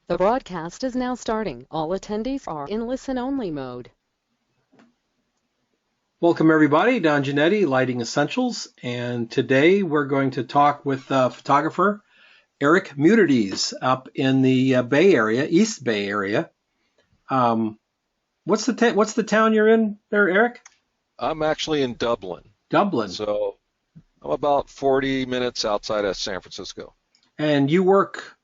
The broadcast is now starting. All attendees are in listen-only mode. Welcome everybody, Don Giannatti, Lighting Essentials, and today we're going to talk with photographer Eric Muetterties up in the Bay Area, East Bay Area. What's the town you're in there, Eric? I'm actually in Dublin. Dublin. So I'm about 40 minutes outside of San Francisco. And you work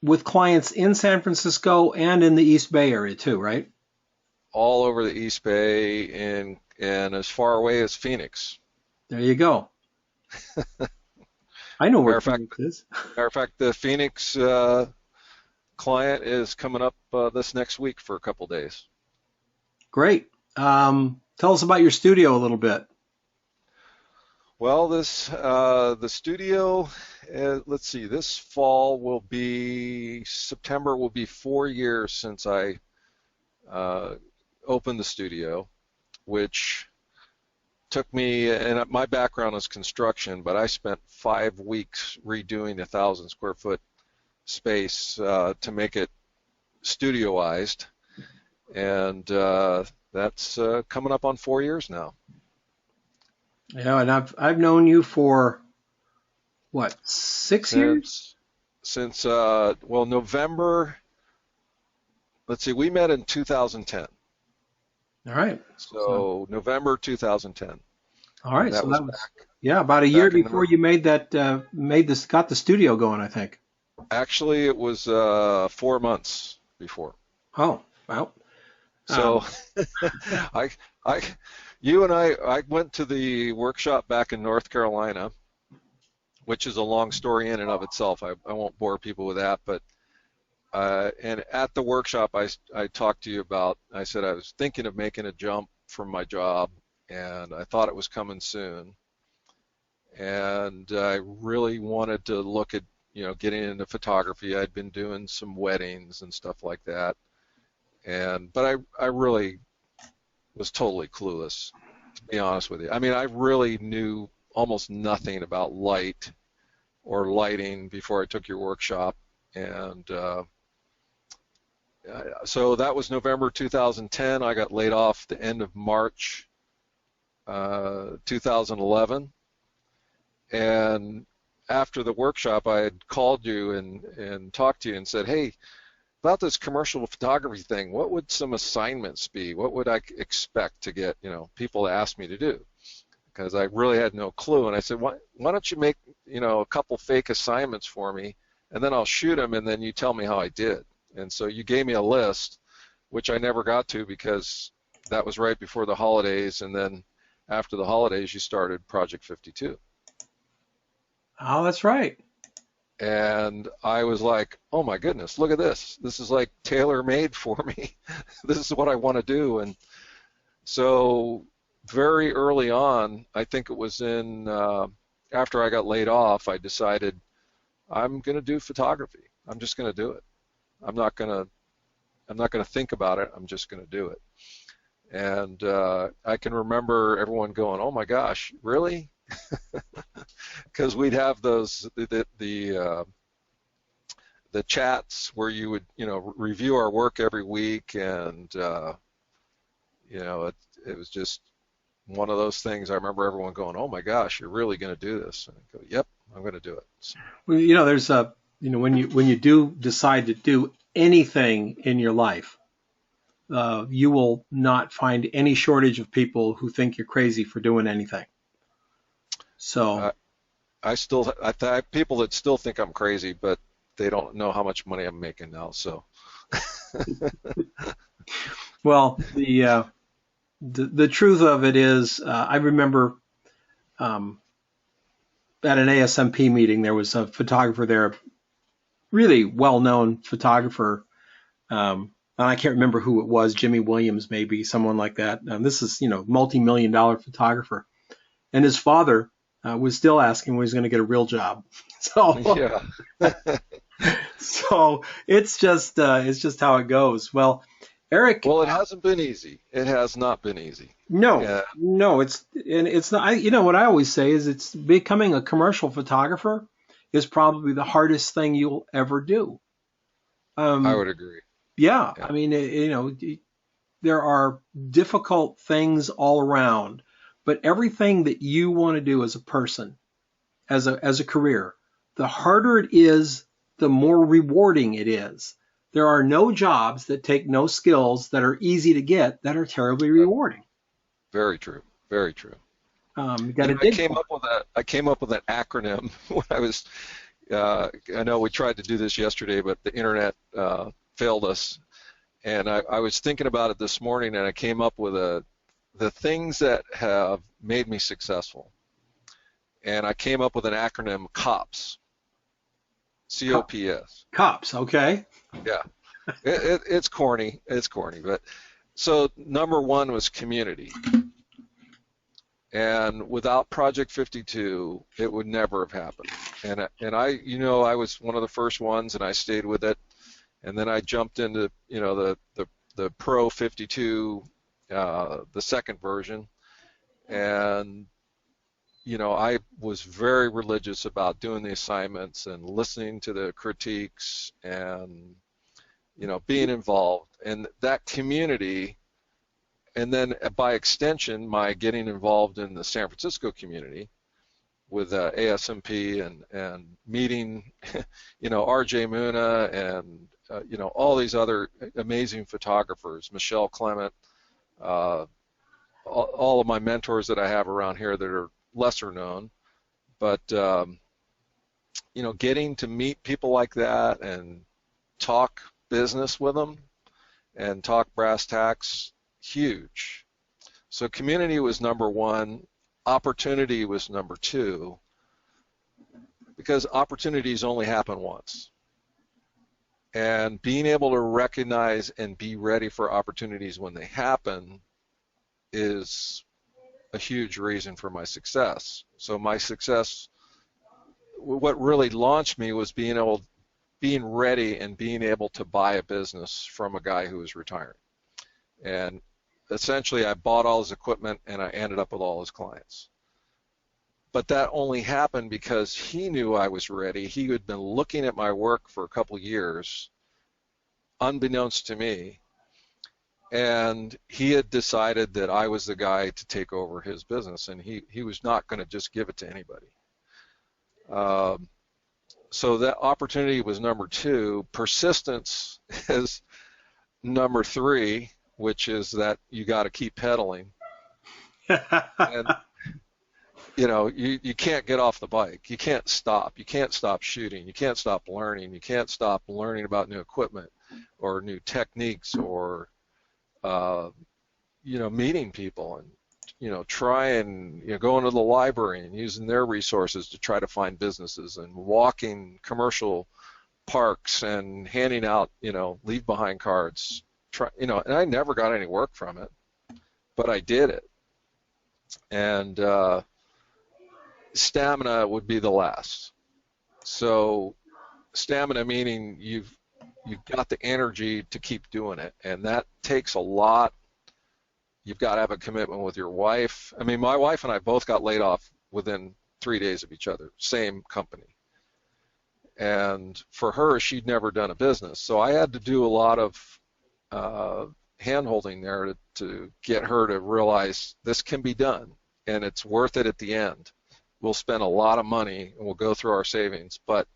with clients in San Francisco and in the East Bay Area too, right? All over the East Bay and as far away as Phoenix. There you go. I know where Phoenix is. Matter of fact, the Phoenix client is coming up this next week for a couple days. Great. Tell us about your studio a little bit. Well, the studio, let's see, this fall September will be 4 years since I opened the studio, which took me, and my background is construction, but I spent 5 weeks redoing 1,000 square foot space to make it studioized, and that's coming up on 4 years now. Yeah, and I've known you for what, 6 years? Since November. Let's see, we met in 2010. All right. So November 2010. All right. That So was that was back, about a year before you got the studio going, I think. Actually, it was 4 months before. Oh, well. So you and I went to the workshop back in North Carolina, which is a long story in and of itself. I won't bore people with that, but and at the workshop I talked to you about, I said I was thinking of making a jump from my job, and I thought it was coming soon, and I really wanted to look at, getting into photography. I'd been doing some weddings and stuff like that, but I really was totally clueless, to be honest with you. I mean, I really knew almost nothing about light or lighting before I took your workshop, and so that was November 2010. I got laid off the end of March 2011, and after the workshop I had called you and talked to you and said, hey, about this commercial photography thing, what would some assignments be? What would I expect to get, people to ask me to do? Because I really had no clue. And I said, why don't you make, a couple fake assignments for me, and then I'll shoot them, and then you tell me how I did. And so you gave me a list, which I never got to because that was right before the holidays, and then after the holidays you started Project 52. Oh, that's right. And I was like, oh my goodness, look at this. This is like tailor-made for me. This is what I want to do. And so very early on, I think it was after I got laid off, I decided I'm going to do photography. I'm just going to do it. I'm not going to think about it. I'm just going to do it. And I can remember everyone going, oh my gosh, really? Because we'd have those the chats where you would review our work every week, and it was just one of those things. I remember everyone going, oh my gosh, you're really going to do this? And I go, yep, I'm going to do it. So, well, there's when you do decide to do anything in your life, you will not find any shortage of people who think you're crazy for doing anything. So I have people that still think I'm crazy, but they don't know how much money I'm making now. So well, the truth of it is, I remember at an ASMP meeting, there was a photographer there, really well-known photographer, and I can't remember who it was, Jimmy Williams maybe, someone like that. This is, multi-million-dollar photographer, and his father was still asking when he's going to get a real job. So yeah. So it's just how it goes. Well, Eric. Well, it hasn't been easy. It has not been easy. No, yeah. No, it's not. What I always say is, it's becoming a commercial photographer is probably the hardest thing you'll ever do. I Um, would agree. yeah, Yeah. I mean, there are difficult things all around, but everything that you want to do as a person, as a career, the harder it is, the more rewarding it is. There are no jobs that take no skills that are easy to get that are terribly Uh, rewarding. Very true. Very true. You got to I dig came for up with a I came up with an acronym when I was. I know we tried to do this yesterday, but the internet failed us. And I was thinking about it this morning, and I came up with the things that have made me successful. And I came up with an acronym COPS, it. COPS. Cops, okay. Yeah, it's corny. It's corny, but so number one was community. And without Project 52, it would never have happened. And I was one of the first ones, and I stayed with it. And then I jumped into, the Pro 52, the second version, and I was very religious about doing the assignments and listening to the critiques and being involved. And that community, and then by extension, my getting involved in the San Francisco community with ASMP and meeting, RJ Muna and all these other amazing photographers, Michelle Clement, uh, all of my mentors that I have around here that are lesser known, but getting to meet people like that and talk business with them and talk brass tacks, huge. So community was number one, opportunity was number two, because opportunities only happen once. And being able to recognize and be ready for opportunities when they happen is a huge reason for my success. So my success, what really launched me was being ready and being able to buy a business from a guy who was retiring. And essentially I bought all his equipment and I ended up with all his clients. But that only happened because he knew I was ready. He had been looking at my work for a couple years, unbeknownst to me, and he had decided that I was the guy to take over his business, and he was not going to just give it to anybody. So that opportunity was number two. Persistence is number three, which is that you got to keep pedaling. And you can't get off the bike. You can't stop. You can't stop shooting. You can't stop learning. You can't stop learning about new equipment or new techniques or, meeting people and, try and go into the library and using their resources to try to find businesses and walking commercial parks and handing out, leave behind cards. And I never got any work from it, but I did it. And, stamina would be the last. So stamina meaning you've got the energy to keep doing it, and that takes a lot. You've got to have a commitment with your wife. I mean, my wife and I both got laid off within 3 days of each other, same company. And for her, she'd never done a business, so I had to do a lot of hand-holding there to get her to realize this can be done, and it's worth it at the end. We'll spend a lot of money and we'll go through our savings, but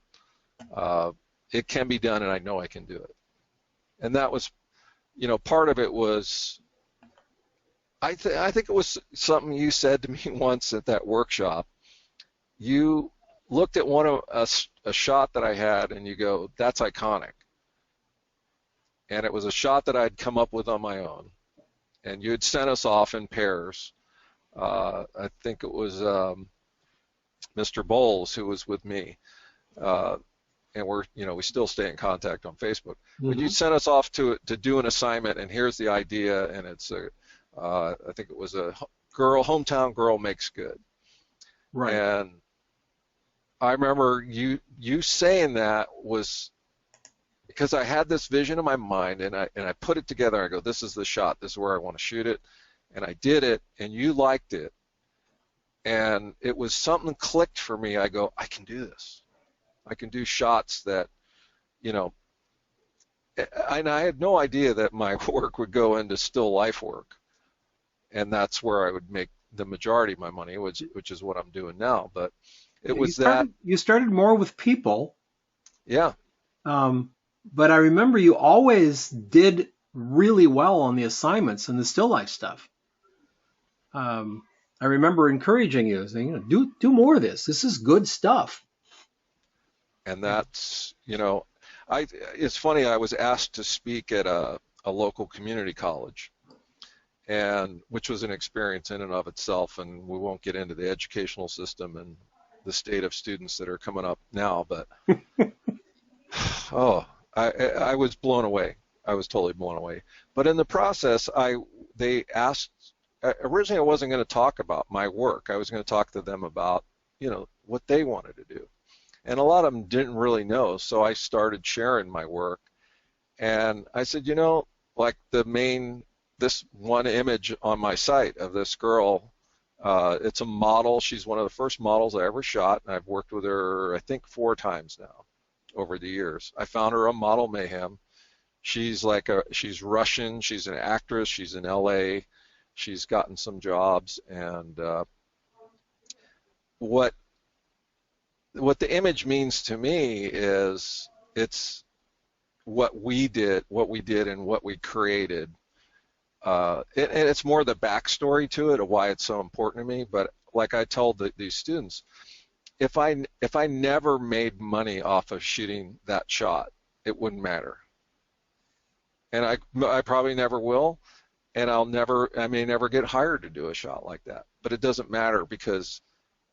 it can be done, and I know I can do it. And that was, part of it was, I think it was something you said to me once at that workshop. You looked at a shot that I had, and you go, "That's iconic." And it was a shot that I'd come up with on my own, and you had sent us off in pairs. I think it was Mr. Bowles who was with me. And we still stay in contact on Facebook. But you sent us off to do an assignment, and here's the idea, and it's I think it was a hometown girl makes good. Right. And I remember you saying that was because I had this vision in my mind, and I put it together. I go, this is the shot. This is where I want to shoot it, and I did it, and you liked it, and it was something clicked for me. I go, I can do this. I can do shots that, And I had no idea that my work would go into still life work, and that's where I would make the majority of my money, which is what I'm doing now. But it You was that, started more with people, yeah, um, but I remember you always did really well on the assignments and the still life stuff. Um, I remember encouraging you, saying, do more of this. This is good stuff. and that's, I it's funny. I was asked to speak at a local community college, and which was an experience in and of itself. And we won't get into the educational system and the state of students that are coming up now, but oh, I was blown away. I was totally blown away. But in the process, they asked. Originally, I wasn't going to talk about my work. I was going to talk to them about, what they wanted to do. And a lot of them didn't really know, so I started sharing my work. And I said, like this one image on my site of this girl, it's a model. She's one of the first models I ever shot, and I've worked with her, I think, 4 times now over the years. I found her on Model Mayhem. She's Russian. She's an actress. She's in LA. She's gotten some jobs, and what the image means to me is it's what we did, and what we created. And it's more the backstory to it of why it's so important to me. But like I told these students, if I never made money off of shooting that shot, it wouldn't matter. And I probably never will, and I may never get hired to do a shot like that. But it doesn't matter because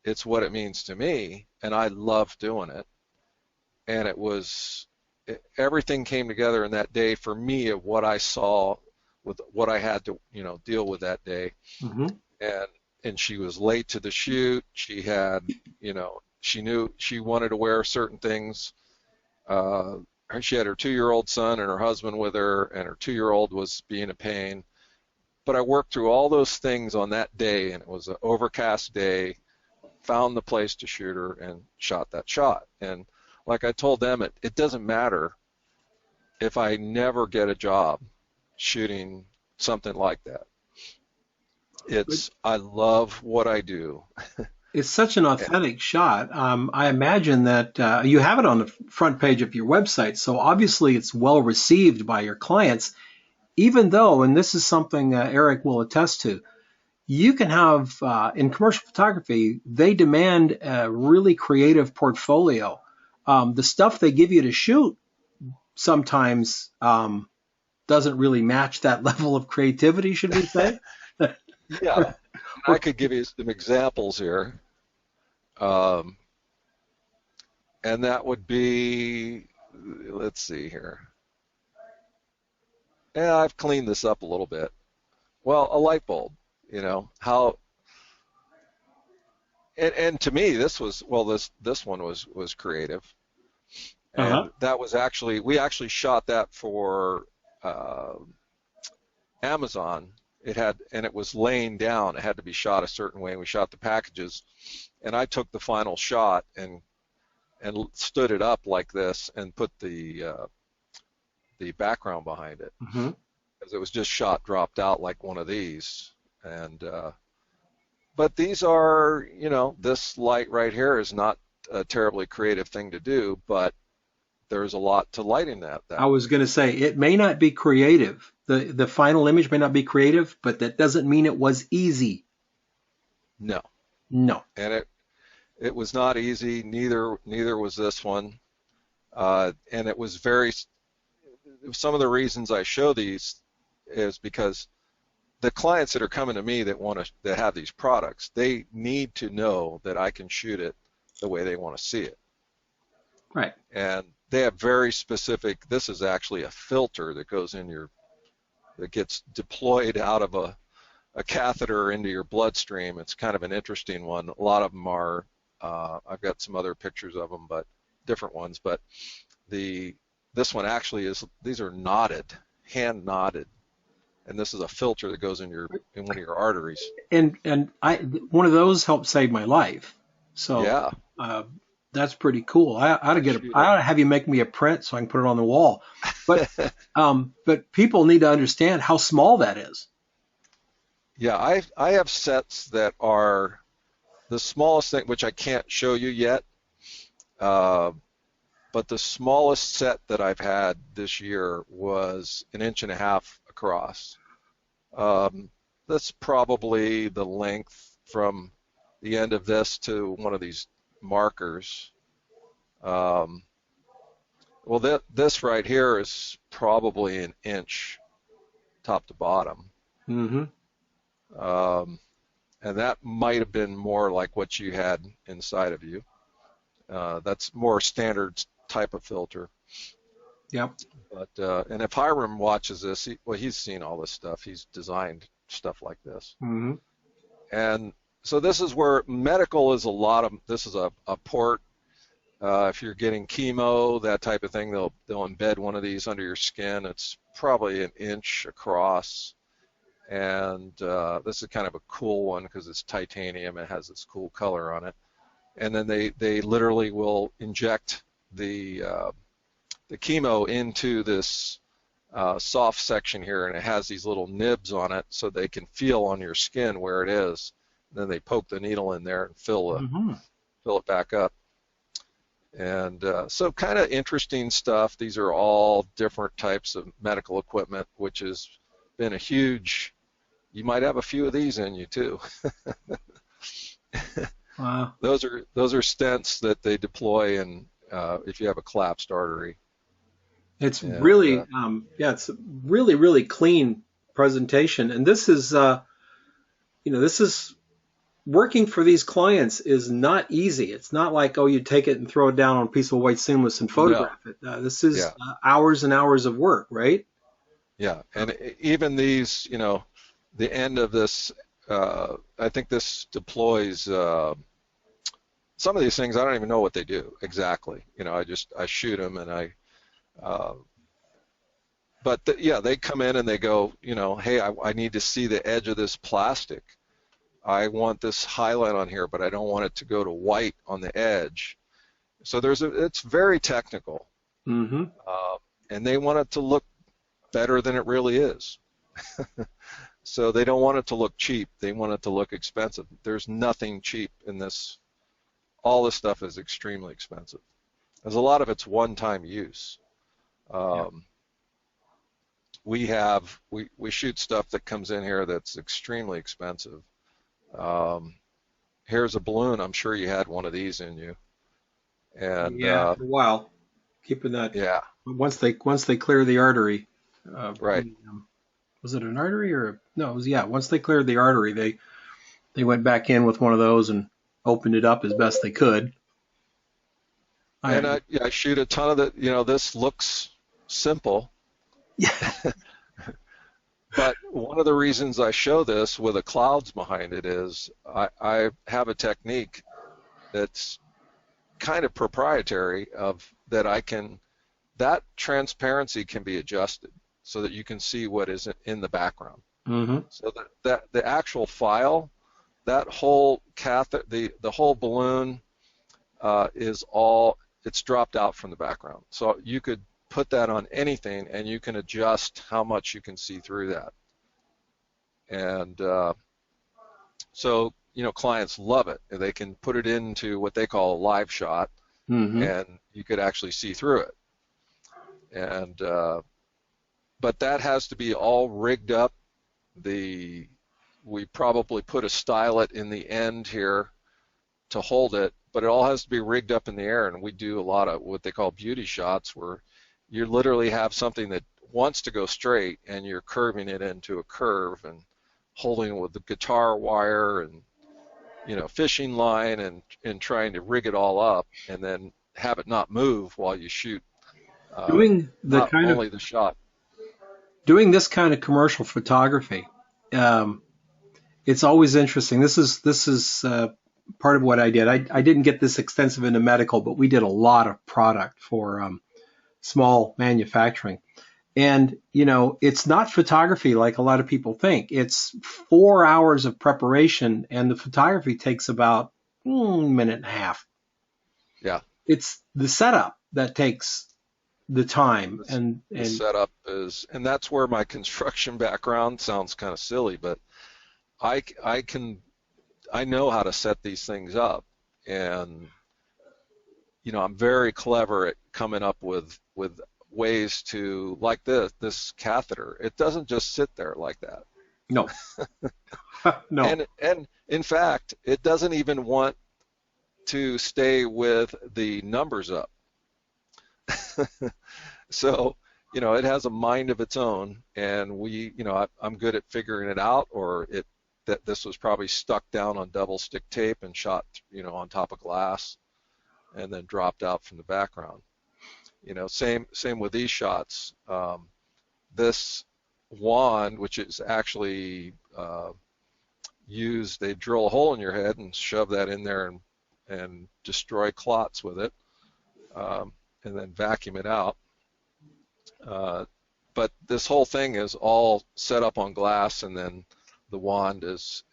it's what it means to me, and I love doing it. And everything came together in that day for me of what I saw with what I had to, deal with that day. Mm-hmm. And she was late to the shoot. She had, she knew she wanted to wear certain things. She had her 2-year-old son and her husband with her, and her 2-year-old was being a pain. But I worked through all those things on that day, and it was an overcast day, found the place to shoot her and shot that shot. And like I told them, it doesn't matter if I never get a job shooting something like that. I love what I do. It's such an authentic shot. I imagine that you have it on the front page of your website, so obviously it's well received by your clients, even though, and this is something Eric will attest to, you can have, in commercial photography, they demand a really creative portfolio. The stuff they give you to shoot sometimes doesn't really match that level of creativity, should we say? Yeah, I could give you some examples here. And that would be, let's see here. Yeah, I've cleaned this up a little bit. Well, a light bulb, how, and to me, this one was creative. And that was we actually shot that for Amazon. It was laying down. It had to be shot a certain way, and we shot the packages. And I took the final shot and stood it up like this and put the background behind it, because it was just shot dropped out like one of these. And but these are, this light right here is not a terribly creative thing to do, but there's a lot to lighting that. I was going to say, it may not be creative. The final image may not be creative, but that doesn't mean it was easy. No. And it was not easy. Neither was this one. And it was some of the reasons I show these is because the clients that are coming to me that have these products, they need to know that I can shoot it the way they want to see it. Right. And they have very specific. This is actually a filter that goes in that gets deployed out of a catheter into your bloodstream. It's kind of an interesting one. A lot of them are. I've got some other pictures of them, but different ones. But this one actually these are knotted, hand knotted, and this is a filter that goes in one of your arteries. And one of those helped save my life. So yeah. That's pretty cool. I ought to have you make me a print so I can put it on the wall. But but people need to understand how small that is. Yeah, I have sets that are the smallest thing, which I can't show you yet. Uh, but the smallest set that I've had this year was 1.5 inches across. That's probably the length from the end of this to one of these markers. Um, well, this right here is probably 1 inch top to bottom. Mm-hmm. Um, and that might have been more like what you had inside of you. That's more standard type of filter. Yep. But and if Hiram watches this, he's seen all this stuff. He's designed stuff like this. Mm-hmm. And so this is where medical is a lot of. This is a port. If you're getting chemo, that type of thing, they'll embed one of these under your skin. It's probably 1 inch across. And this is kind of a cool one because it's titanium. It has this cool color on it. And then they literally will inject the chemo into this soft section here, and it has these little nibs on it so they can feel on your skin where it is. Then they poke the needle in there and fill it back up. And so kind of interesting stuff. These are all different types of medical equipment, which has been a huge, you might have a few of these in you too. Wow. Those are stents that they deploy in if you have a collapsed artery. It's And, really, it's really, really clean presentation. And this is, this is working for these clients is not easy. It's not like, oh, you take it and throw it down on a piece of white seamless and photograph it. This is hours and hours of work, right? Yeah, and even these, the end of this, I think this deploys some of these things. I don't even know what they do exactly. I shoot them and but they come in and they go, hey, I need to see the edge of this plastic. I want this highlight on here, but I don't want it to go to white on the edge. So it's very technical. Mm-hmm. And they want it to look better than it really is. So they don't want it to look cheap. They want it to look expensive. There's nothing cheap in this. All this stuff is extremely expensive. There's a lot of it's one-time use. We shoot stuff that comes in here that's extremely expensive. Here's a balloon. I'm sure you had one of these in you. And for a while, keeping that. Yeah. Once they clear the artery. Right. Was it an artery or no? It was Once they cleared the artery, they went back in with one of those and opened it up as best they could. I shoot a ton of the. This looks simple. Yeah. But one of the reasons I show this with the clouds behind it is I have a technique that's kind of proprietary that transparency can be adjusted so that you can see what is in the background. Mm-hmm. So that the actual file, that whole the whole balloon it's dropped out from the background. So you could put that on anything and you can adjust how much you can see through that. And so clients love it. They can put it into what they call a live shot, and you could actually see through it. And but that has to be all rigged up. We probably put a stylet in the end here to hold it, but it all has to be rigged up in the air. And we do a lot of what they call beauty shots, where you literally have something that wants to go straight and you're curving it into a curve and holding it with the guitar wire and fishing line and trying to rig it all up and then have it not move while you shoot. Doing the not kind only of the shot. Doing this kind of commercial photography, it's always interesting. This is part of what I did. I didn't get this extensive into medical, but we did a lot of product for small manufacturing. And, it's not photography like a lot of people think. It's 4 hours of preparation, and the photography takes about a minute and a half. Yeah. It's the setup that takes the time This, and this and setup is, and that's where my construction background sounds kind of silly, but I can, I know how to set these things up, and I'm very clever at coming up with ways to, like this catheter. It doesn't just sit there like that. no, no. And in fact, it doesn't even want to stay with the numbers up. So, it has a mind of its own, and I'm good at figuring it out, or that this was probably stuck down on double stick tape and shot, on top of glass and then dropped out from the background. Same with these shots. This wand, which is actually used, they drill a hole in your head and shove that in there and destroy clots with it, and then vacuum it out. But this whole thing is all set up on glass, and then the wand is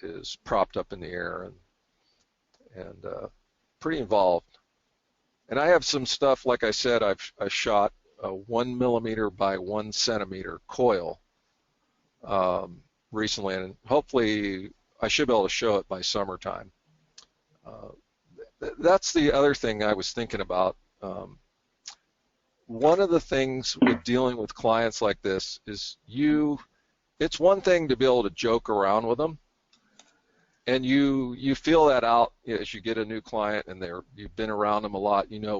propped up in the air, and pretty involved. And I have some stuff, like I said, I shot a 1 millimeter by 1 centimeter coil recently, and hopefully I should be able to show it by summertime. That's the other thing I was thinking about. One of the things with dealing with clients like this is it's one thing to be able to joke around with them, and you feel that out as you get a new client and you've been around them a lot. You know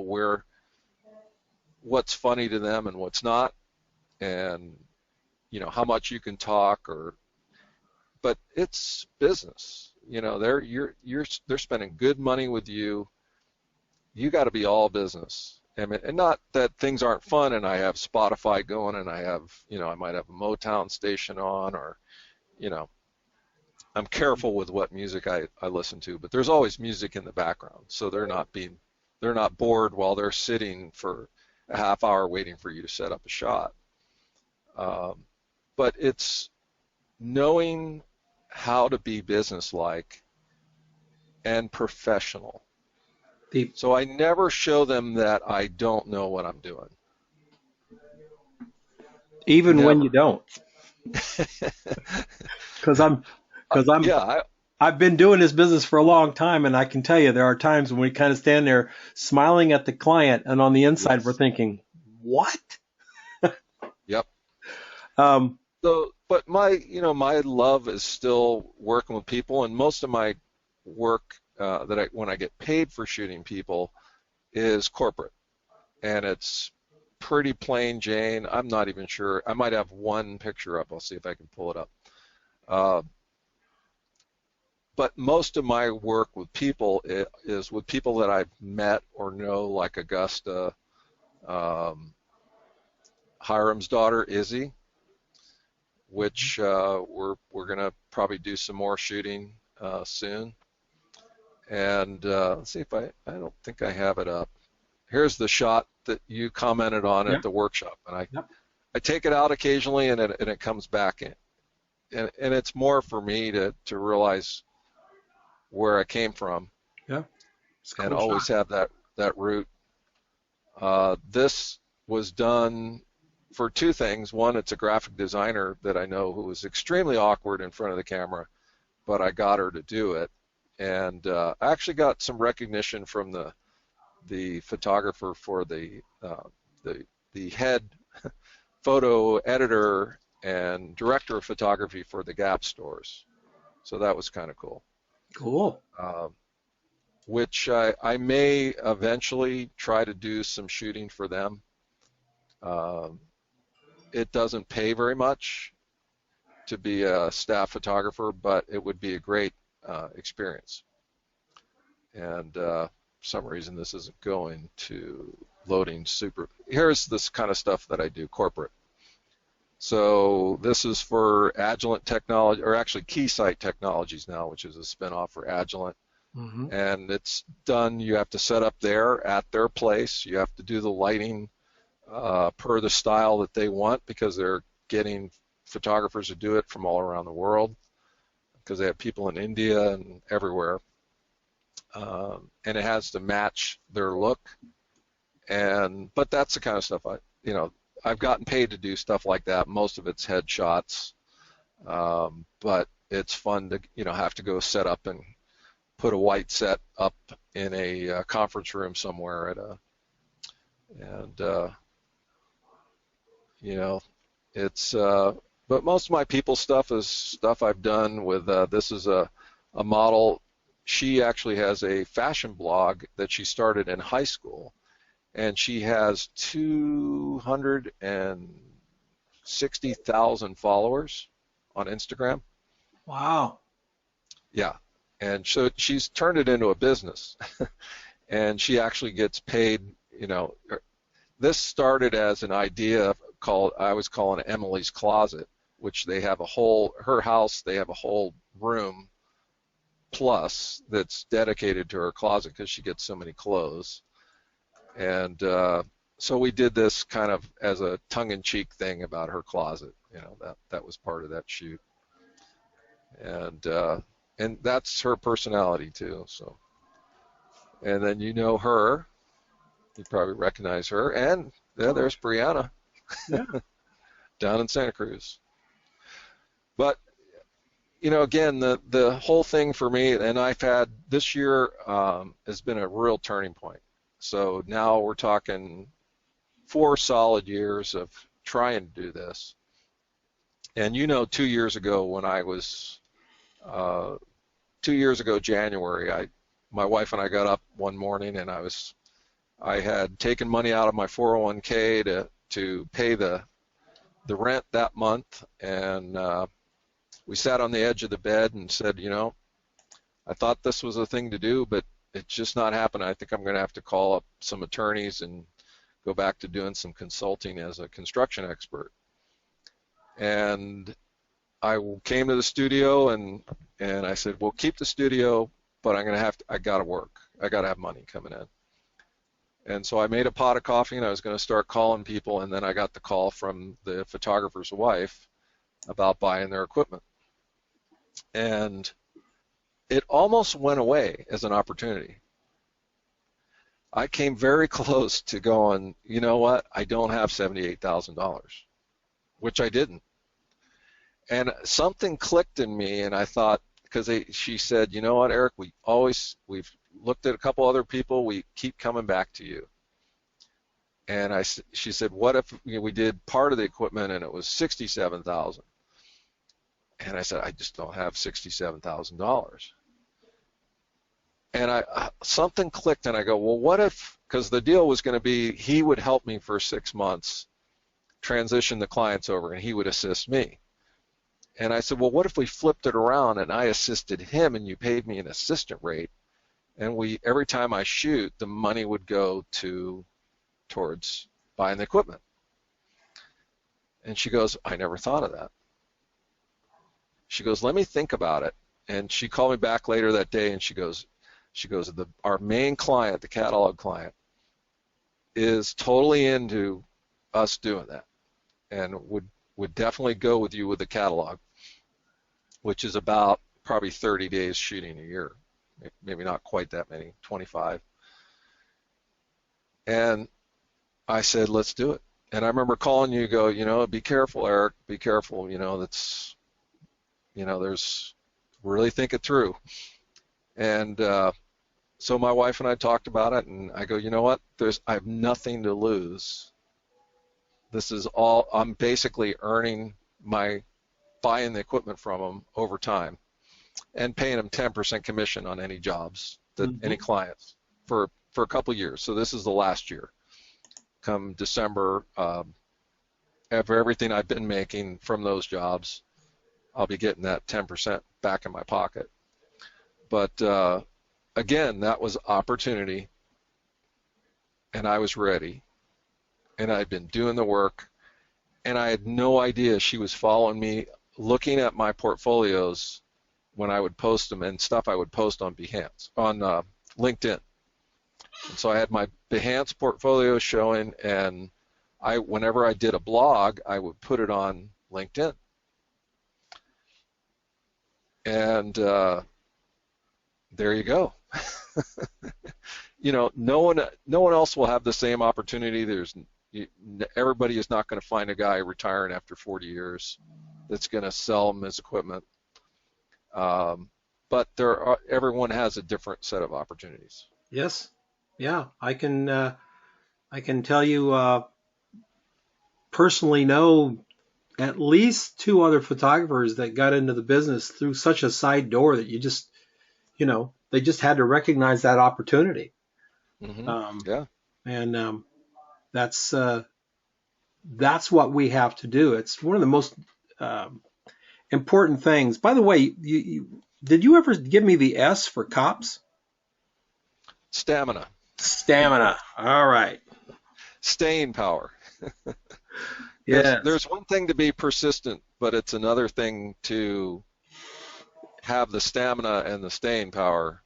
what's funny to them and what's not, and how much you can talk, but it's business. They're spending good money with you. You got to be all business. And not that things aren't fun, and I have Spotify going, and I have, I might have a Motown station on, or, I'm careful with what music I listen to, but there's always music in the background, so they're not bored while they're sitting for a half hour waiting for you to set up a shot. But it's knowing how to be businesslike and professional. So I never show them that I don't know what I'm doing. Even Never. when you don't. Because yeah, I've been doing this business for a long time, and I can tell you there are times when we kind of stand there smiling at the client, and on the inside yes. we're thinking, what? Yep. Um, But my love is still working with people, and most of my work when I get paid for shooting people is corporate, and it's pretty plain Jane. I'm not even sure. I might have one picture up. I'll see if I can pull it up. But most of my work with people is with people that I've met or know, like Augusta, Hiram's daughter Izzy, which we're gonna probably do some more shooting soon. And let's see if I don't think I have it up. Here's the shot that you commented on at the workshop, and I take it out occasionally, and it comes back in, and it's more for me to realize where I came from, and always have that root. This was done for two things. One, it's a graphic designer that I know who was extremely awkward in front of the camera, but I got her to do it. And I actually got some recognition from the photographer for the head photo editor and director of photography for the Gap stores. So that was kind of cool. Cool. Which I may eventually try to do some shooting for them. It doesn't pay very much to be a staff photographer, but it would be a great experience. And for some reason this isn't going to loading super. Here's this kind of stuff that I do corporate. So this is for Agilent Technology, or actually Keysight Technologies now, which is a spinoff for Agilent. Mm-hmm. And it's done. You have to set up there at their place. You have to do the lighting per the style that they want, because they're getting photographers to do it from all around the world, because they have people in India and everywhere. And it has to match their look. But that's the kind of stuff you know, I've gotten paid to do stuff like that. Most of it's headshots, but it's fun to, you know, have to go set up and put a white set up in a conference room somewhere at a, and you know, it's, but most of my people stuff is stuff I've done with, this is a model. She actually has a fashion blog that she started in high school, and she has 260,000 followers on Instagram. Wow. Yeah. And so she's turned it into a business, and she actually gets paid, you know. This started as an idea called, I was calling it Emily's Closet, which they have a whole, her house, they have a whole room plus that's dedicated to her closet because she gets so many clothes. And so we did this kind of as a tongue-in-cheek thing about her closet. You know, that was part of that shoot. And that's her personality too. So, and then you know her, you probably recognize her, and yeah, there's Brianna, Yeah. down in Santa Cruz. But you know, again, the whole thing for me, and I've had this year has been a real turning point. So now we're talking 4 solid years of trying to do this. And you know, 2 years ago when I was 2 years ago January, my wife and I got up one morning, and I had taken money out of my 401k to pay the rent that month, and we sat on the edge of the bed and said, you know, I thought this was a thing to do, but it's just not happening. I think I'm going to have to call up some attorneys and go back to doing some consulting as a construction expert. And I came to the studio and I said, well, keep the studio, but I got to work. I got to have money coming in. And so I made a pot of coffee, and I was going to start calling people, and then I got the call from the photographer's wife about buying their equipment. And it almost went away as an opportunity. I came very close to going, you know what, I don't have $78,000, which I didn't. And something clicked in me, and I thought, because she said, you know what, Eric, we've looked at a couple other people, we keep coming back to you. And she said, what if we did part of the equipment and it was $67,000? And I said, I just don't have $67,000. And something clicked, and I go, well, what if, because the deal was going to be he would help me for 6 months, transition the clients over, and he would assist me. And I said, well, what if we flipped it around and I assisted him and you paid me an assistant rate, and every time I shoot, the money would go towards buying the equipment. And she goes, I never thought of that. She goes, let me think about it. And she called me back later that day, and she goes, our main client, the catalog client, is totally into us doing that, and would definitely go with you with the catalog, which is about probably 30 days shooting a year, maybe not quite that many, 25. And I said, let's do it. And I remember calling you, go, you know, be careful, Eric, be careful, you know, really think it through. And so my wife and I talked about it, and I go, you know what, I have nothing to lose. This is all, I'm basically earning buying the equipment from them over time and paying them 10% commission on any jobs, any clients for a couple of years. So this is the last year. Come December, for everything I've been making from those jobs, I'll be getting that 10% back in my pocket. But again, that was opportunity, and I was ready, and I'd been doing the work, and I had no idea she was following me, looking at my portfolios when I would post them and stuff I would post on Behance, on LinkedIn. And so I had my Behance portfolio showing, and whenever I did a blog, I would put it on LinkedIn. And there you go. You know, no one else will have the same opportunity. There's, everybody is not going to find a guy retiring after 40 years that's going to sell him his equipment. But everyone has a different set of opportunities. Yes. Yeah. I can tell you personally know at least two other photographers that got into the business through such a side door that they just had to recognize that opportunity. Yeah. And that's what we have to do. It's one of the most important things. By the way, did you ever give me the S for cops? Stamina. Stamina. All right. Staying power. Yes. There's one thing to be persistent, but it's another thing to have the stamina and the staying power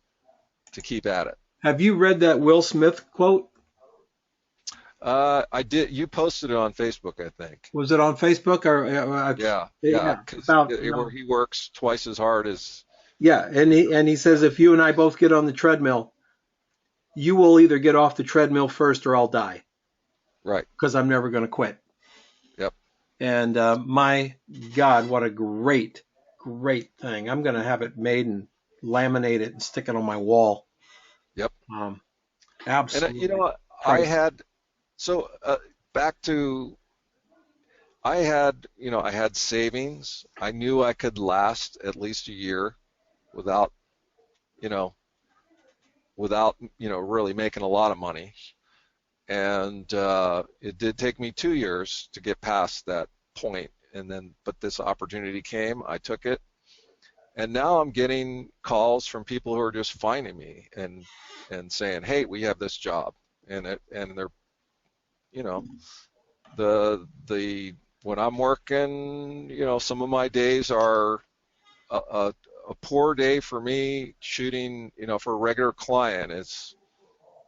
to keep at it. Have you read that Will Smith quote? I did. You posted it on Facebook, I think. Was it on Facebook or? Yeah. Where he works twice as hard as. Yeah, and he says if you and I both get on the treadmill, you will either get off the treadmill first or I'll die. Right. Because I'm never going to quit. Yep. And my God, what a great thing! I'm going to have it made and laminate it and stick it on my wall. Yep. Absolutely. And I had. So back to, I had savings. I knew I could last at least a year without really making a lot of money. And it did take me 2 years to get past that point. But this opportunity came, I took it. And now I'm getting calls from people who are just finding me and saying, hey, we have this job. And they're, when I'm working, some of my days are a poor day for me shooting, for a regular client. It's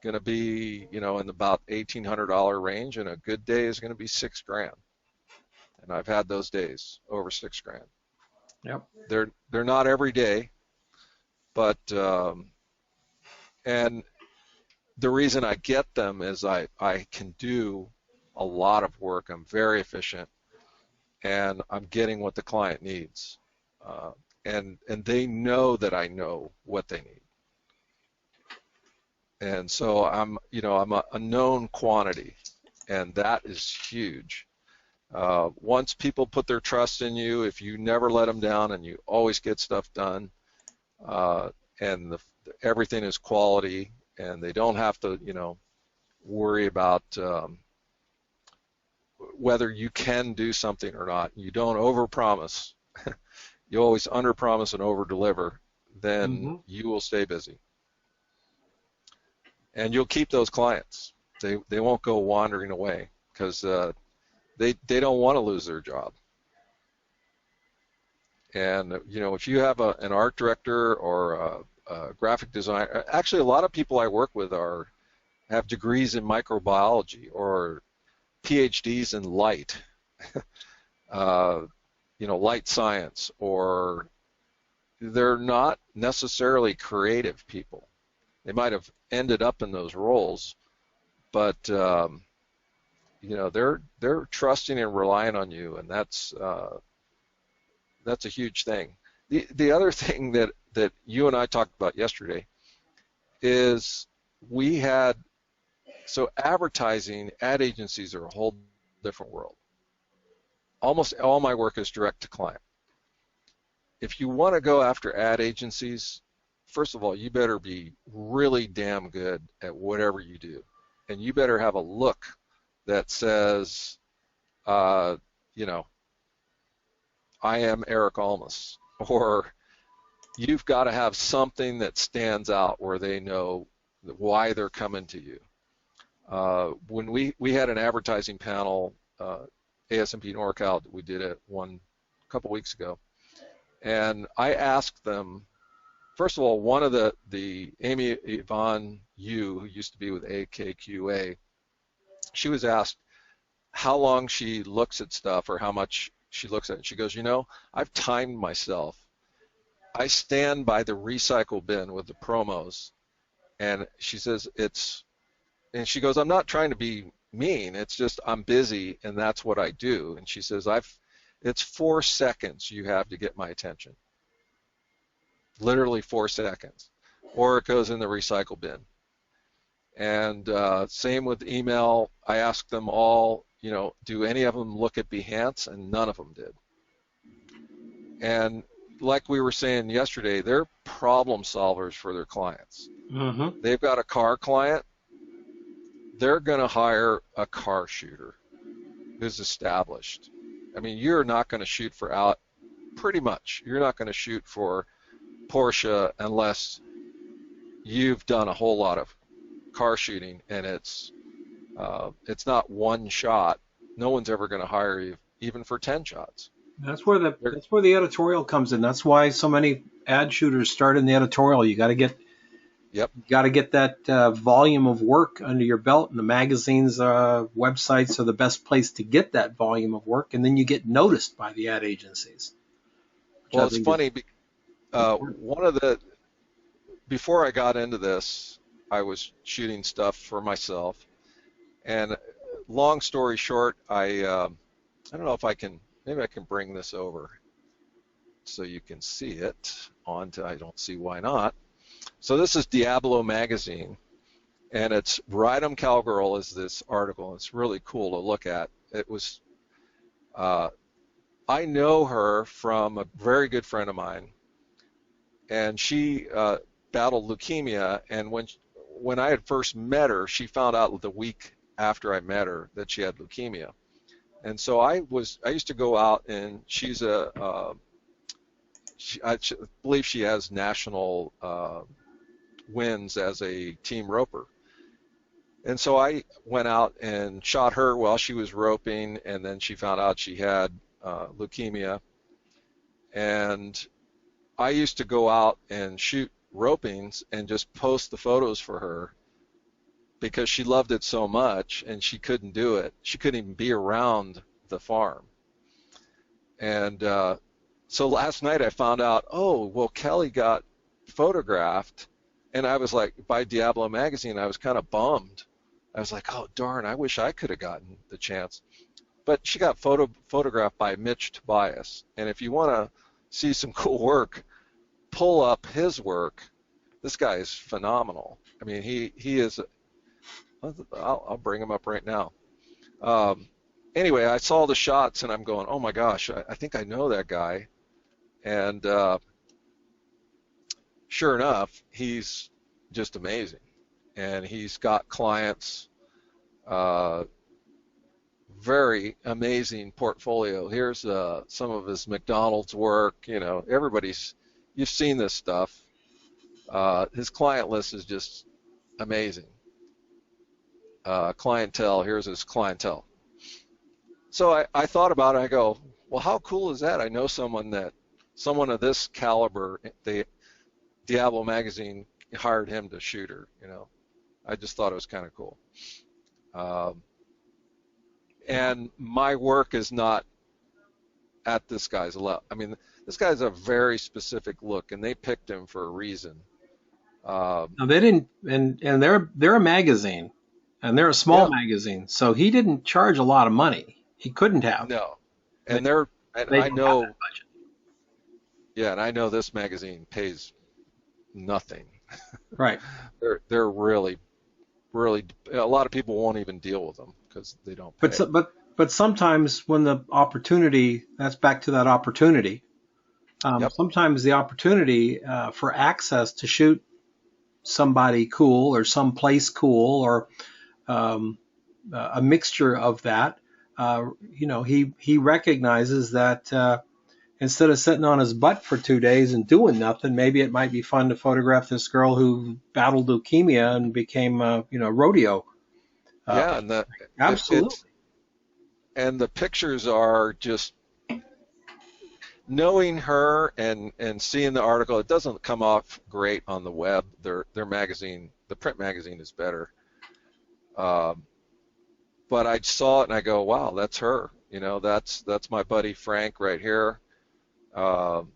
going to be, in about $1,800 range, and a good day is going to be $6,000. And I've had those days over $6,000. Yep. They're not every day, but and the reason I get them is I can do a lot of work. I'm very efficient, and I'm getting what the client needs, and they know that I know what they need, and so I'm a known quantity, and that is huge. Once people put their trust in you, if you never let them down and you always get stuff done, and everything is quality, and they don't have to, worry about whether you can do something or not. You don't overpromise. You always underpromise and overdeliver. Then you will stay busy, and you'll keep those clients. They won't go wandering away because they don't want to lose their job. And if you have an art director or a graphic designer, actually a lot of people I work with have degrees in microbiology or PhDs in light, light science, or they're not necessarily creative people. They might have ended up in those roles, but they're trusting and relying on you, and that's a huge thing. The other thing that you and I talked about yesterday is advertising, ad agencies are a whole different world. Almost all my work is direct to client. If you want to go after ad agencies, first of all, you better be really damn good at whatever you do, and you better have a look that says, I am Eric Almus, or you've got to have something that stands out where they know why they're coming to you. When we had an advertising panel, ASMP NorCal, we did it a couple weeks ago, and I asked them, first of all, one of the Amy Yvonne Yu, who used to be with AKQA, she was asked how long she looks at stuff or how much she looks at it. She goes, I've timed myself. I stand by the recycle bin with the promos, and she says and she goes, I'm not trying to be mean. It's just I'm busy and that's what I do. And she says, it's 4 seconds you have to get my attention. Literally 4 seconds. Or it goes in the recycle bin. And same with email. I asked them all, do any of them look at Behance? And none of them did. And like we were saying yesterday, they're problem solvers for their clients. Mm-hmm. They've got a car client. They're going to hire a car shooter who's established. I mean, you're not going to shoot for pretty much. You're not going to shoot for Porsche unless you've done a whole lot of car shooting, and it's not one shot. No one's ever going to hire you even for 10 shots. That's where the editorial comes in. That's why so many ad shooters start in the editorial. You got to get that volume of work under your belt, and the magazines, websites are the best place to get that volume of work, and then you get noticed by the ad agencies. Well, it's funny. Before I got into this, I was shooting stuff for myself, and long story short, I don't know if maybe I can bring this over so you can see it I don't see why not. So this is Diablo magazine, and it's Ride 'em Cowgirl is this article. It's really cool to look at. It was, I know her from a very good friend of mine, and she battled leukemia, and when I had first met her, she found out the week after I met her that she had leukemia. And so I used to go out, and she's I believe she has national wins as a team roper. And so I went out and shot her while she was roping, and then she found out she had leukemia. And I used to go out and shoot ropings and just post the photos for her because she loved it so much, and she couldn't do it. She couldn't even be around the farm. And so last night I found out, oh, well, Kelly got photographed, and I was like, by Diablo magazine. I was kind of bummed. I was like, oh, darn, I wish I could have gotten the chance. But she got photographed by Mitch Tobias. And if you want to see some cool work, pull up his work. This guy is phenomenal. I mean, he is. I'll bring him up right now. Anyway, I saw the shots, and I'm going, oh my gosh, I think I know that guy. And sure enough, he's just amazing. And he's got clients, very amazing portfolio. Here's some of his McDonald's work. You've seen this stuff. His client list is just amazing. Clientele, here's his clientele. So I thought about it. I go, well, how cool is that? I know someone of this caliber, the Diablo magazine hired him to shoot her. I just thought it was kind of cool. And my work is not at this guy's level. I mean, this guy's a very specific look, and they picked him for a reason. No, they didn't, and they're a magazine, and they're a small magazine, so he didn't charge a lot of money. He couldn't have. No, and I know. Yeah, and I know this magazine pays nothing. Right. They're really, really. A lot of people won't even deal with them because they don't pay. But sometimes when the opportunity, that's back to that opportunity. Sometimes the opportunity for access to shoot somebody cool or someplace cool or a mixture of that, he recognizes that instead of sitting on his butt for 2 days and doing nothing, maybe it might be fun to photograph this girl who battled leukemia and became a rodeo. Absolutely. And the pictures are just, knowing her and seeing the article, it doesn't come off great on the web. Their magazine, the print magazine, is better. But I saw it and I go, wow, that's her. That's my buddy Frank right here. And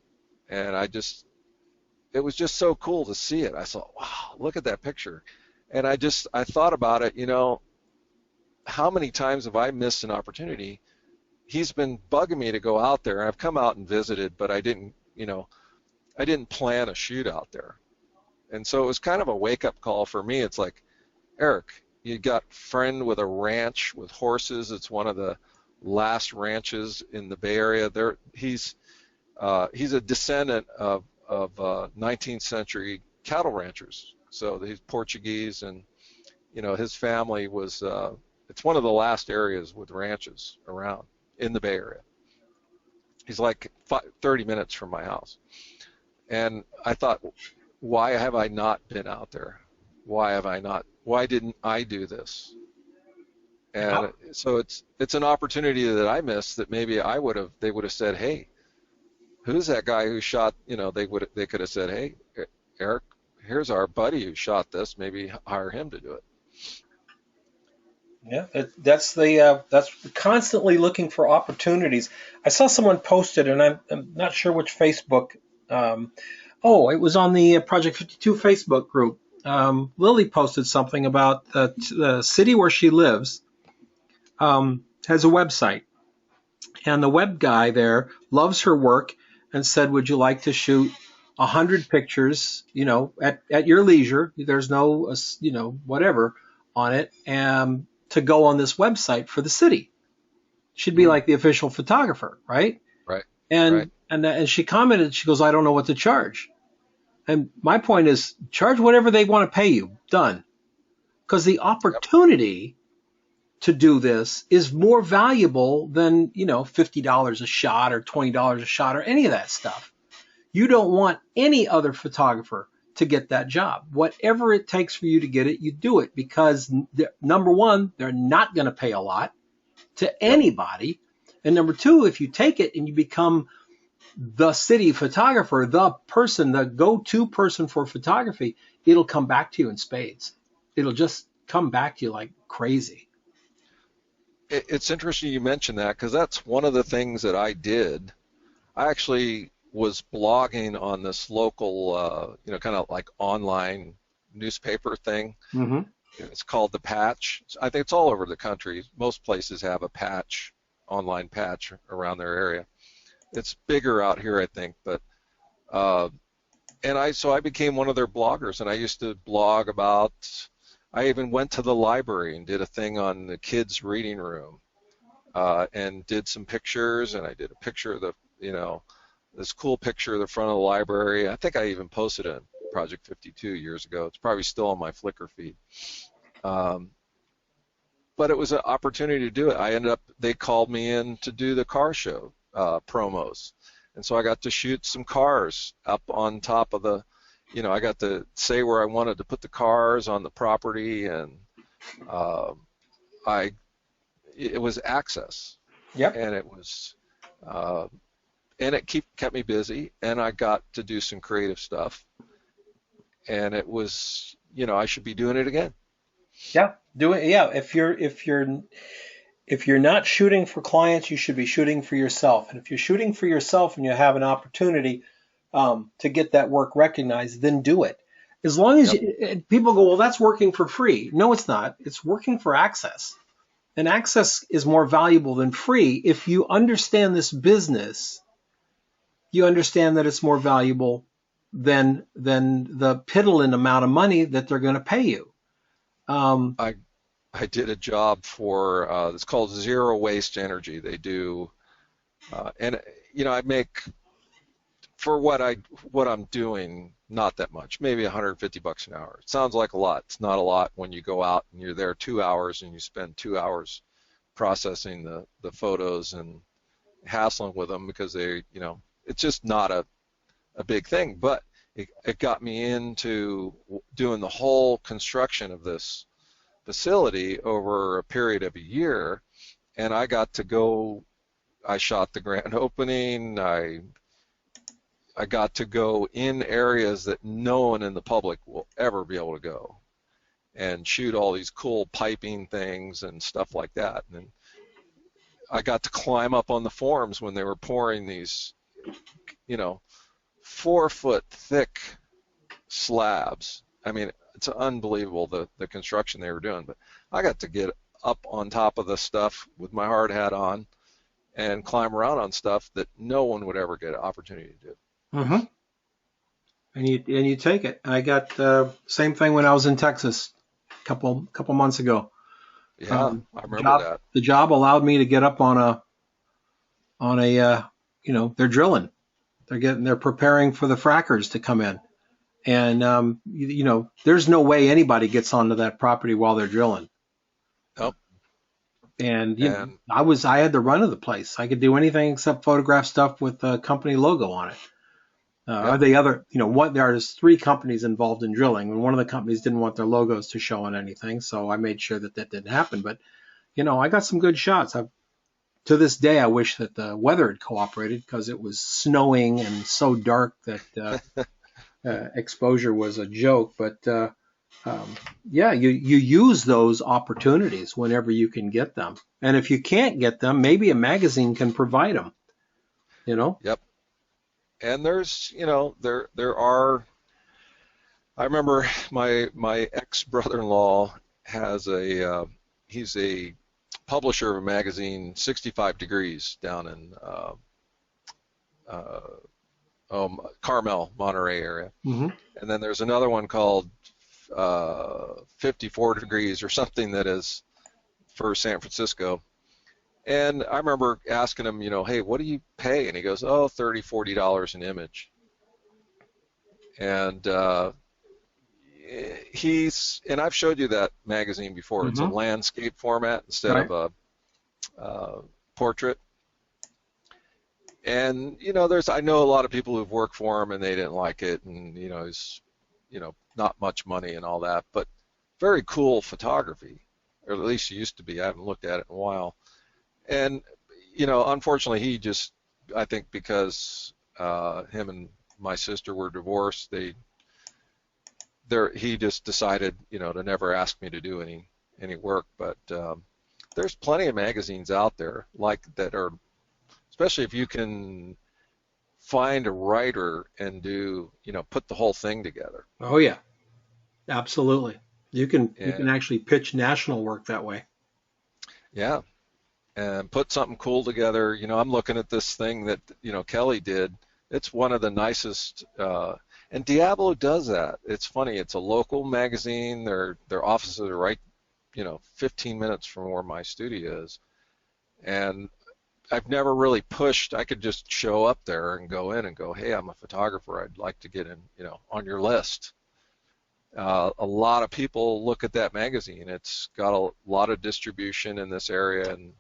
it was just so cool to see it. I thought, wow, look at that picture. And I thought about it, how many times have I missed an opportunity? He's been bugging me to go out there. I've come out and visited, but I didn't, I didn't plan a shoot out there. And so it was kind of a wake-up call for me. It's like, Eric, you got a friend with a ranch with horses. It's one of the last ranches in the Bay Area. He's a descendant of 19th century cattle ranchers. So he's Portuguese, and his family was. It's one of the last areas with ranches around in the Bay Area. He's like 30 minutes from my house, and I thought, why have I not been out there? Why didn't I do this? And so it's an opportunity that I missed that maybe they would have said, hey, who's that guy who shot, they could have said, hey, Eric, here's our buddy who shot this, maybe hire him to do it. Yeah, that's constantly looking for opportunities. I saw someone posted, and I'm not sure which Facebook. It was on the Project 52 Facebook group. Lily posted something about the city where she lives has a website, and the web guy there loves her work and said, "Would you like to shoot 100 pictures? At your leisure. There's no whatever on it, and to go on this website for the city. She'd be like the official photographer, right?" Right. And right. and she commented, she goes, "I don't know what to charge." And my point is, charge whatever they want to pay you. Done. Because the opportunity to do this is more valuable than, $50 a shot or $20 a shot or any of that stuff. You don't want any other photographer to get that job. Whatever it takes for you to get it, you do it, because number one, they're not going to pay a lot to anybody. And number two, if you take it and you become the city photographer, the go-to person for photography, it'll come back to you in spades. It'll just come back to you like crazy. It's interesting you mentioned that, because that's one of the things that I did. I actually was blogging on this local, kind of like online newspaper thing. Mm-hmm. It's called The Patch. I think it's all over the country. Most places have a patch, online patch around their area. It's bigger out here, I think, but so I became one of their bloggers, and I used to blog about. I even went to the library and did a thing on the kids' reading room, and did some pictures, and I did a picture of this cool picture of the front of the library. I think I even posted it on Project 52 years ago. It's probably still on my Flickr feed. But it was an opportunity to do it. They called me in to do the car show promos, and so I got to shoot some cars up on top of I got to say where I wanted to put the cars on the property, and it was access. Yep. And it was, and it kept me busy, and I got to do some creative stuff, and it was, I should be doing it again. Yeah, do it. Yeah, if you're not shooting for clients, you should be shooting for yourself. And if you're shooting for yourself and you have an opportunity to get that work recognized, then do it. As long as people go, well, that's working for free. No, it's not. It's working for access. And access is more valuable than free. If you understand this business, you understand that it's more valuable than the piddling amount of money that they're going to pay you. I did a job for it's called Zero Waste Energy. They do, and I make, for what I'm doing, not that much, maybe $150 an hour. It sounds like a lot. It's not a lot when you go out and you're there 2 hours and you spend 2 hours processing the photos and hassling with them, because it's just not a big thing. But it got me into doing the whole construction of this facility over a period of a year, and I got to go. I shot the grand opening. I got to go in areas that no one in the public will ever be able to go, and shoot all these cool piping things and stuff like that. And I got to climb up on the forms when they were pouring these, 4-foot thick slabs. I mean, it's unbelievable the construction they were doing. But I got to get up on top of the stuff with my hard hat on and climb around on stuff that no one would ever get an opportunity to do. Mm-hmm. And you take it. I got same thing when I was in Texas a couple months ago. Yeah, I remember that. The job allowed me to get up on a they're drilling. They're preparing for the frackers to come in. And there's no way anybody gets onto that property while they're drilling. Nope. And I had the run of the place. I could do anything except photograph stuff with the company logo on it. Yep. There's 3 companies involved in drilling, and one of the companies didn't want their logos to show on anything, so I made sure that didn't happen. But I got some good shots. To this day, I wish that the weather had cooperated, because it was snowing and so dark that exposure was a joke. But you use those opportunities whenever you can get them. And if you can't get them, maybe a magazine can provide them. Yep. And there's, there are. I remember my ex-brother-in-law has he's a publisher of a magazine, 65 Degrees, down in Carmel, Monterey area. Mm-hmm. And then there's another one called 54 Degrees or something that is for San Francisco. And I remember asking him, hey, what do you pay? And he goes, oh, $30, $40 an image. And I've showed you that magazine before. Mm-hmm. It's a landscape format instead of a portrait. And I know a lot of people who've worked for him and they didn't like it, and it's not much money and all that, but very cool photography, or at least it used to be. I haven't looked at it in a while. And unfortunately, he just, I think because him and my sister were divorced, he just decided to never ask me to do any work. But there's plenty of magazines out there like that are, especially if you can find a writer and put the whole thing together. Oh yeah, absolutely. You can actually pitch national work that way. Yeah, and put something cool together. I'm looking at this thing that Kelly did. It's one of the nicest, and Diablo does that. It's funny. It's a local magazine. Their offices are right, 15 minutes from where my studio is, and I've never really pushed. I could just show up there and go in and go, hey, I'm a photographer. I'd like to get in, on your list. A lot of people look at that magazine. It's got a lot of distribution in this area, and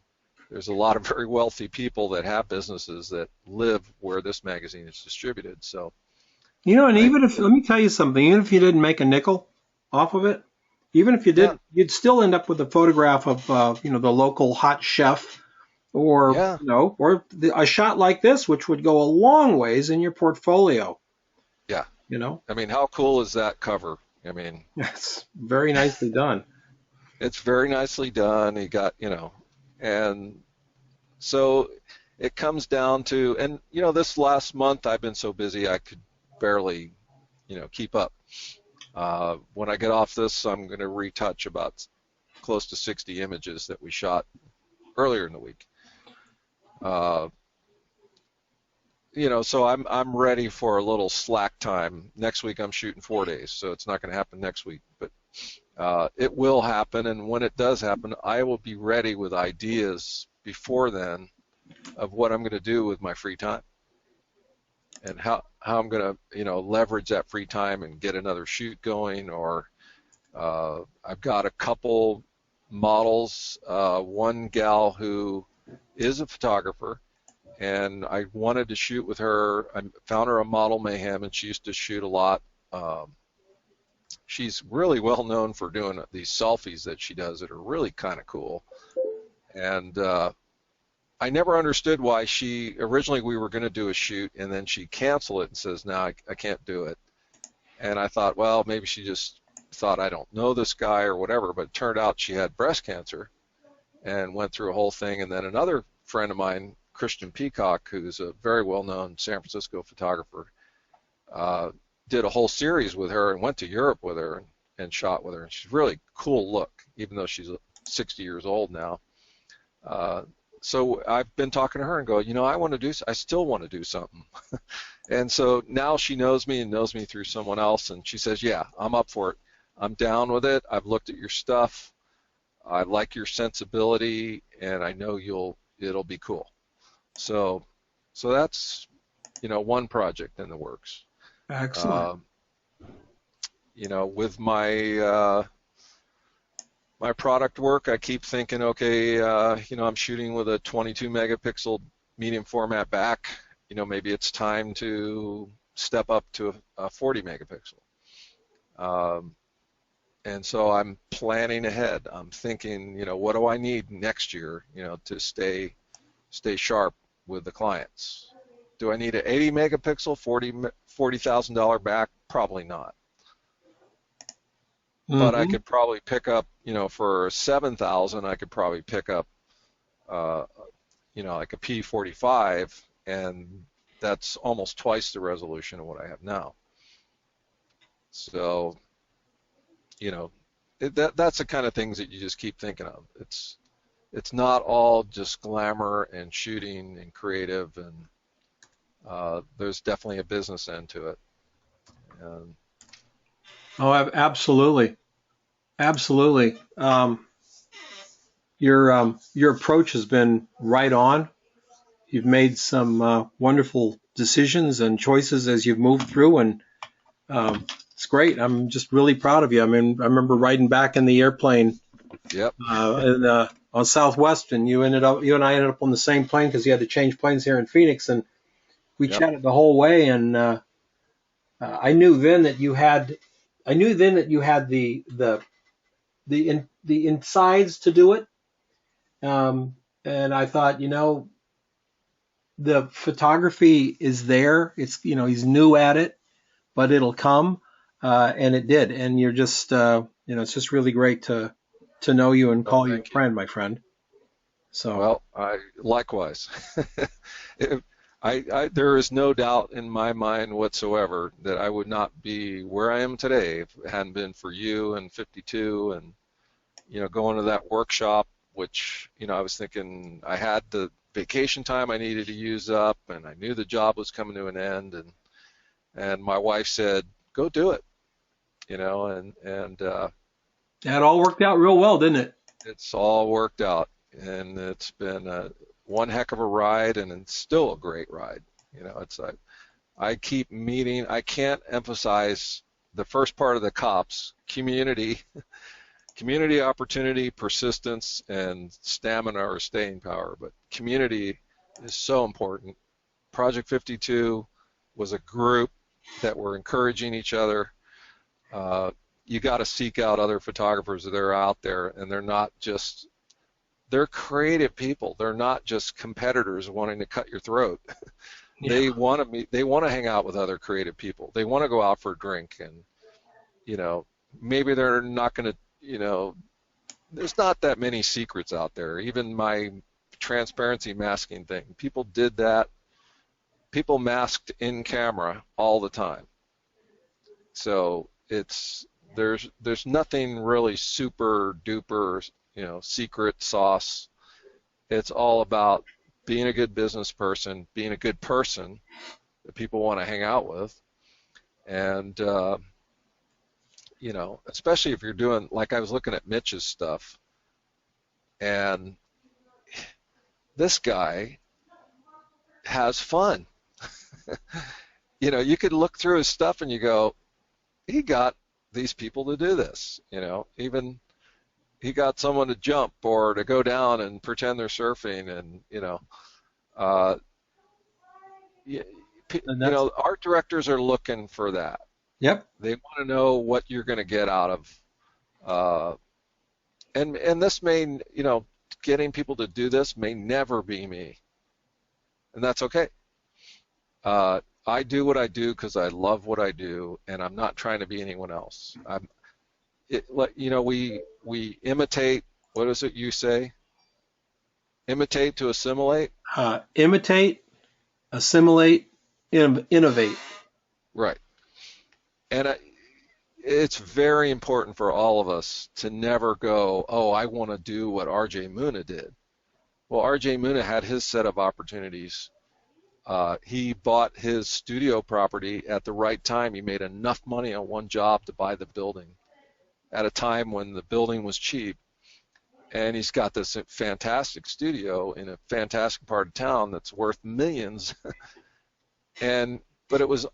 there's a lot of very wealthy people that have businesses that live where this magazine is distributed. So, and let me tell you something, even if you didn't make a nickel off of it, even if you did, you'd still end up with a photograph of, the local hot chef, or, a shot like this, which would go a long ways in your portfolio. Yeah. I mean, how cool is that cover? I mean, it's very nicely done. It's very nicely done. He got, and so it comes down to, and this last month I've been so busy I could barely, keep up. When I get off this, I'm going to retouch about close to 60 images that we shot earlier in the week. So I'm ready for a little slack time. Next week I'm shooting 4 days, so it's not going to happen next week, but it will happen, and when it does happen, I will be ready with ideas before then of what I'm going to do with my free time and how I'm going to leverage that free time and get another shoot going. Or I've got a couple models, one gal who is a photographer, and I wanted to shoot with her. I found her on Model Mayhem, and she used to shoot a lot. She's really well known for doing these selfies that she does that are really kind of cool. And I never understood why originally we were going to do a shoot, and then she canceled it and says, no, I can't do it. And I thought, well, maybe she just thought I don't know this guy or whatever, but it turned out she had breast cancer and went through a whole thing. And then another friend of mine, Christian Peacock, who's a very well-known San Francisco photographer, did a whole series with her and went to Europe with her and shot with her. And she's really cool look, even though she's 60 years old now. So I've been talking to her and go, I still want to do something. And so now she knows me and knows me through someone else, and she says, yeah, I'm up for it. I'm down with it. I've looked at your stuff. I like your sensibility, and I know it'll be cool. So that's, one project in the works. Excellent. With my product work, I keep thinking, okay, I'm shooting with a 22 megapixel medium format back. Maybe it's time to step up to a 40 megapixel. And so I'm planning ahead. I'm thinking, what do I need next year, to stay sharp with the clients? Do I need an 80 megapixel, $40,000 back? Probably not. But I could probably pick up, for 7,000, I could probably pick up, like a P45, and that's almost twice the resolution of what I have now. So, that's the kind of things that you just keep thinking of. It's not all just glamour and shooting and creative, and there's definitely a business end to it. Oh, absolutely. Absolutely. Your approach has been right on. You've made some wonderful decisions and choices as you've moved through, and it's great. I'm just really proud of you. I mean, I remember riding back in the airplane. Yep. On Southwest, and you and I ended up on the same plane because you had to change planes here in Phoenix, and we chatted the whole way. And I knew then that you had the insides to do it. And I thought, the photography is there. It's, he's new at it, but it'll come. And it did. And you're just, it's just really great to know you and call you a friend, my friend. So. Well, likewise. There is no doubt in my mind whatsoever that I would not be where I am today if it hadn't been for you and 52 and, going to that workshop, which, I was thinking I had the vacation time I needed to use up, and I knew the job was coming to an end, and my wife said, go do it, and that all worked out real well, didn't it? It's all worked out, and it's been one heck of a ride, and it's still a great ride. It's like I keep meeting. I can't emphasize the first part of the COPS: community, opportunity, persistence, and stamina or staying power. But community is so important. Project 52 was a group that were encouraging each other. You got to seek out other photographers that are out there, and they're creative people. They're not just competitors wanting to cut your throat. Yeah. They want to hang out with other creative people. They want to go out for a drink, and maybe they're not going to, there's not that many secrets out there. Even my transparency masking thing, people did that. People masked in camera all the time. So there's nothing really super duper, secret sauce. It's all about being a good business person, being a good person that people want to hang out with, and especially if you're doing, like I was looking at Mitch's stuff, and this guy has fun. You could look through his stuff and you go, he got these people to do this, even he got someone to jump or to go down and pretend they're surfing, and art directors are looking for that. Yep. They want to know what you're going to get out of, and this may, getting people to do this may never be me, and that's okay. I do what I do because I love what I do, and I'm not trying to be anyone else. We imitate. What is it you say? Imitate to assimilate. Imitate, assimilate, innovate. Right. And it's very important for all of us to never go, oh, I want to do what R.J. Muna did. Well, R.J. Muna had his set of opportunities. He bought his studio property at the right time. He made enough money on one job to buy the building at a time when the building was cheap. And he's got this fantastic studio in a fantastic part of town that's worth millions. But it was,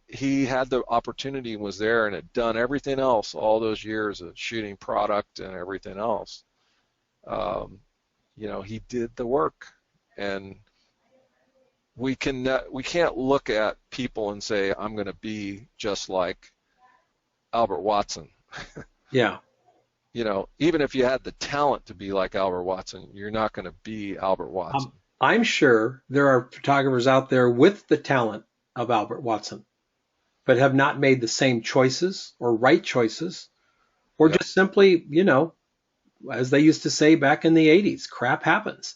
he had the opportunity and was there and had done everything else, all those years of shooting product and everything else. He did the work, and we can't look at people and say, I'm going to be just like Albert Watson. Yeah. Even if you had the talent to be like Albert Watson, you're not going to be Albert Watson. I'm sure there are photographers out there with the talent of Albert Watson, but have not made the same choices or right choices, or just simply, as they used to say back in the 80s, crap happens.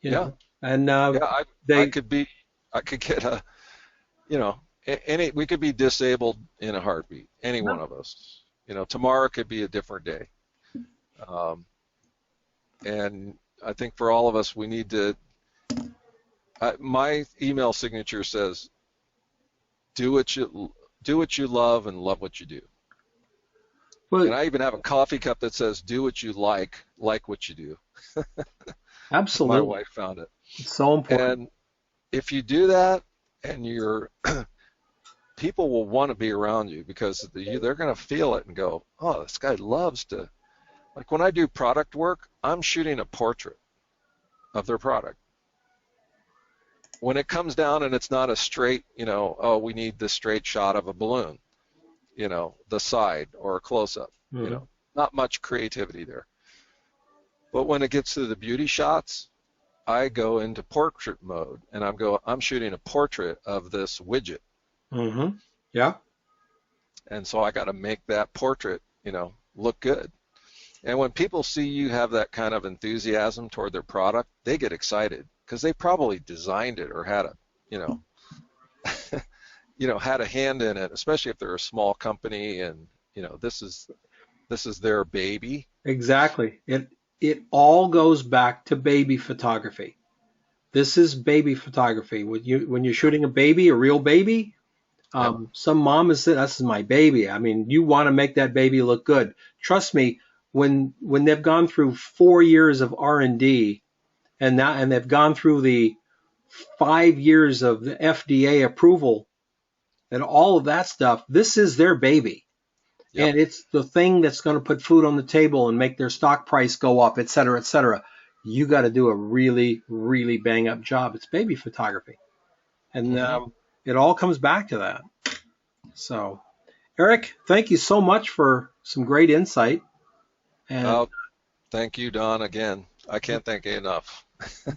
And I could get we could be disabled in a heartbeat, any one of us. Tomorrow could be a different day. And I think for all of us, we need to, my email signature says, do what you love and love what you do. Well, and I even have a coffee cup that says, do what you like what you do. Absolutely. My wife found it. It's so important. And if you do that, and people will want to be around you because they're going to feel it and go, oh, this guy loves to, like when I do product work, I'm shooting a portrait of their product. When it comes down and it's not a straight, oh, we need the straight shot of a balloon, the side or a close-up, not much creativity there. But when it gets to the beauty shots, I go into portrait mode and I'm shooting a portrait of this widget. Mm-hmm. Yeah. And so I got to make that portrait, look good. And when people see you have that kind of enthusiasm toward their product, they get excited because they probably designed it or had had a hand in it, especially if they're a small company and, this is their baby. Exactly. It all goes back to baby photography. This is baby photography. When you're shooting a baby, a real baby, some mom has said, this is my baby. I mean, you want to make that baby look good. Trust me, when they've gone through 4 years of R&D and they've gone through the 5 years of the FDA approval and all of that stuff, this is their baby. Yep. And it's the thing that's going to put food on the table and make their stock price go up, et cetera, et cetera. You got to do a really, really bang up job. It's baby photography. And it all comes back to that. So, Eric, thank you so much for some great insight. And thank you, Don, again. I can't thank you enough.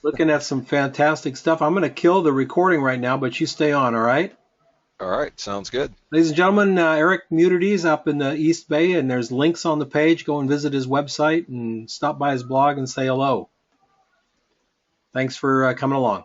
Looking at some fantastic stuff. I'm going to kill the recording right now, but you stay on, all right? All right, sounds good. Ladies and gentlemen, Eric Muetterties up in the East Bay, and there's links on the page. Go and visit his website and stop by his blog and say hello. Thanks for coming along.